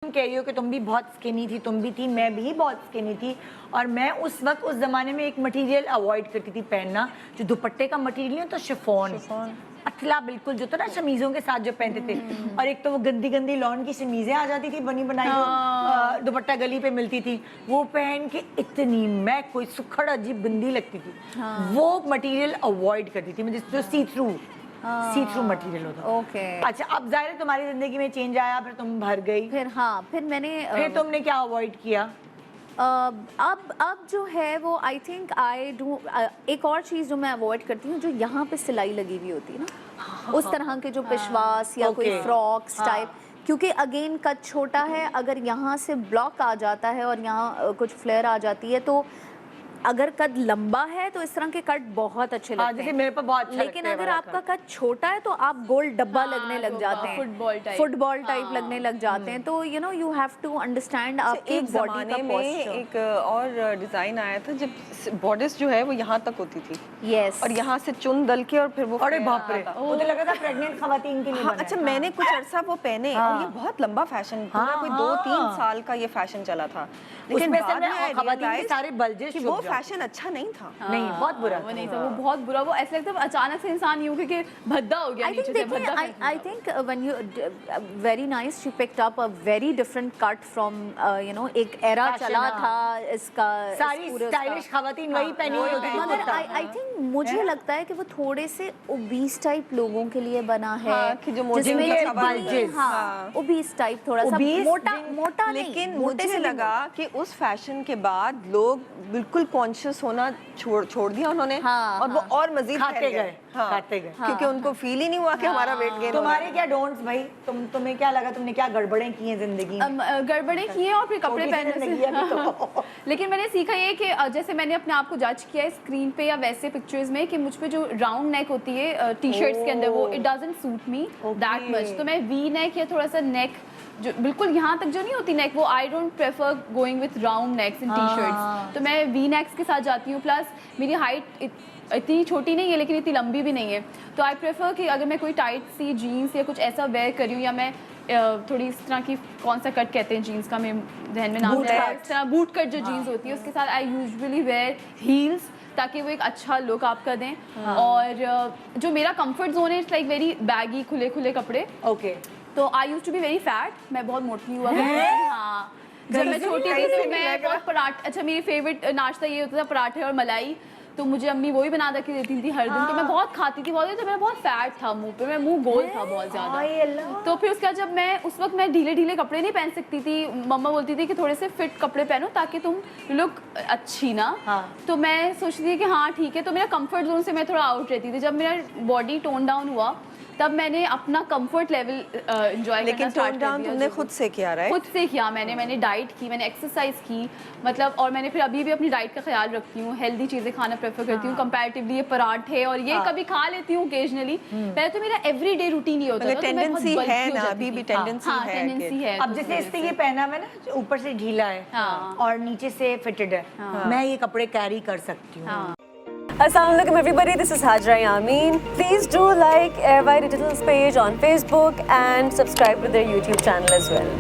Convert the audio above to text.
तुम कह रही हो कि तुम भी बहुत स्किनी थी, तुम भी थी, मैं भी बहुत स्किनी थी, और मैं उस वक्त उस जमाने में एक मटेरियल अवॉइड करती थी पहनना, जो दुपट्टे का मटेरियल नहीं तो शिफॉन पतला बिल्कुल, जो था ना शमीजों के साथ जो पहनते थे। और एक तो वो गंदी गंदी लॉन की शमीजें आ जाती थी बनी बनाई, जो दुपट्टा गली पे मिलती थी, वो पहन के इतनी मैं कोई सुखड़ अजीब गंदी लगती थी। वो मटेरियल अवॉइड करती थी मुझे, जो सी थ्रू मटेरियल होता। ओके। अच्छा, अब जाहिर है तुम्हारी जिंदगी में चेंज आया, फिर तुम भर गई, फिर तुमने क्या अवॉइड किया? अब जो है वो आई थिंक आई डू एक और चीज़ जो मैं अवॉइड करती हूँ, जो यहाँ पे सिलाई लगी हुई होती है ना, उस तरह के जो पिशवास या कोई फ्रॉक्स टाइप, क्योंकि अगेन कट छोटा है, अगर यहाँ से ब्लॉक आ जाता है और यहाँ कुछ फ्लेयर आ जाती है, तो अगर कद लंबा है तो इस तरह के कट बहुत अच्छे लगते हैं, मेरे पर बहुत अच्छा लेकिन अगर आपका कद छोटा है तो आप गोल डब्बा लगने लग जाते हैं, फुटबॉल टाइप लगने लग जाते हैं। तो you know you have to understand आपके बॉडी का पोस्चर। एक और डिजाइन आया था जब बॉडीज जो है वो यहाँ तक होती थी, यस, और यहाँ से चुन दल के और फिर वो, अरे बाप रे, मुझे लगा था प्रेग्नेंट खवातीन के लिए बना है। अच्छा, मैंने कुछ अरसा वो पहने और ये बहुत लंबा फैशन, पूरा कोई 2-3 साल का ये फैशन चला था, लेकिन बाद में खवातीन के सारे बल्जेस वो फैशन अच्छा नहीं था। नहीं, बहुत बुरा, वो नहीं था, वो बहुत बुरा, वो ऐसा लगता है अचानक से इंसान यूं कि भद्दा हो गया नीचे से, भद्दा। I think when you very nice, she picked up a very different cut from you know, एक एरा चला था इसका, सारी स्टाइलिश खवातीन वही पहनी हुई होती थी। मगर I think मुझे लगता है कि वो थोड़े से ओबीस टाइप लोगों के लिए बना है, कि जो ओबीस टाइप, थोड़ा सा मोटा, लेकिन मुझे लगा कि उस फैशन के बाद लोग बिल्कुल कॉन्शियस होना छोड़ दिया उन्होंने, और वो और मजीद खाते गए, क्योंकि उनको फील ही नहीं हुआ कि हमारा वेट गेन। तुम्हारे क्या डोंट्स भाई, तुम्हें क्या लगा, तुमने क्या गड़बड़ें की हैं जिंदगी में? गड़बड़ें की हैं और फिर कपड़े पहनने से। लेकिन मैंने सीखा ये कि जैसे मैंने अपने आप को जज किया है स्क्रीन पे या वैसे पिक्चर्स में, कि मुझ पे जो राउंड नेक होती है टी शर्ट्स के अंदर, वो it doesn't suit me that much. तो मैं वी नेक या थोड़ा सा नेक जो बिल्कुल यहाँ तक जो नहीं होती नेक, वो I don't prefer going with round next in T shirts. तो मैं वी नेक्स के साथ जाती हूँ, प्लस मेरी हाइट इतनी छोटी नहीं है लेकिन इतनी लंबी भी नहीं है, तो आई प्रेफर कि अगर मैं कोई टाइट सी जीन्स या कुछ ऐसा वेयर करी हूँ, या मैं थोड़ी इस तरह की, कौन सा कट कहते हैं जीन्स का, मैं ध्यान में नाम है, इस तरह बूट कट जो जीन्स होती है, उसके साथ आई यूजुअली वेयर हील्स, ताकि वो एक अच्छा लुक आपका दें। और जो मेरा कंफर्ट जोन है, इट्स लाइक वेरी बैगी, खुले खुले कपड़े। ओके, तो I used to be very fat, मैं बहुत मोटी हुआ करती थी। हाँ, जब मैं छोटी थी तो मैं बहुत पराठा, अच्छा मेरी फेवरेट नाश्ता ये होता था पराठे और मलाई, तो मुझे अम्मी वही बना के देती थी हर दिन, तो मैं बहुत खाती थी, बहुत, तो मैं बहुत फैट था मुंह पे, मैं मुंह गोल था बहुत ज़्यादा। तो फिर उसके बाद जब मैं उस वक्त मैं ढीले ढीले कपड़े नहीं पहन सकती थी, मम्मा बोलती थी कि थोड़े से फिट कपड़े पहनो ताकि तुम लुक अच्छी ना। तो मैं सोचती थी कि हाँ ठीक है, तो मेरा कंफर्ट जोन से मैं थोड़ा आउट रहती थी। जब मेरा बॉडी टोन डाउन हुआ तब मैंने अपना कंफर्ट लेवल एंजॉय करना स्टार्ट कर दिया। तुमने खुद से किया, राइट? खुद से किया मैंने डाइट की, मैंने एक्सरसाइज की, मतलब, और मैंने फिर अभी भी अपनी डाइट का ख्याल रखती हूँ, हेल्दी चीज़ें खाना प्रेफर करती हूँ कंपैरेटिवली। ये पराठे और ये कभी खा लेती हूँ ओकेजनली, पहले तो मेरा एवरीडे रूटीन ये होता था। टेंडेंसी है ना, अभी भी टेंडेंसी है। अब जैसे इससे ये पहना है ना, ऊपर से ढीला है और नीचे से फिटेड है, मैं ये कपड़े कैरी कर सकती हूँ। Assalamualaikum everybody, this is Hajra Yamin. Please do like Airwide Digital's page on Facebook and subscribe to their YouTube channel as well.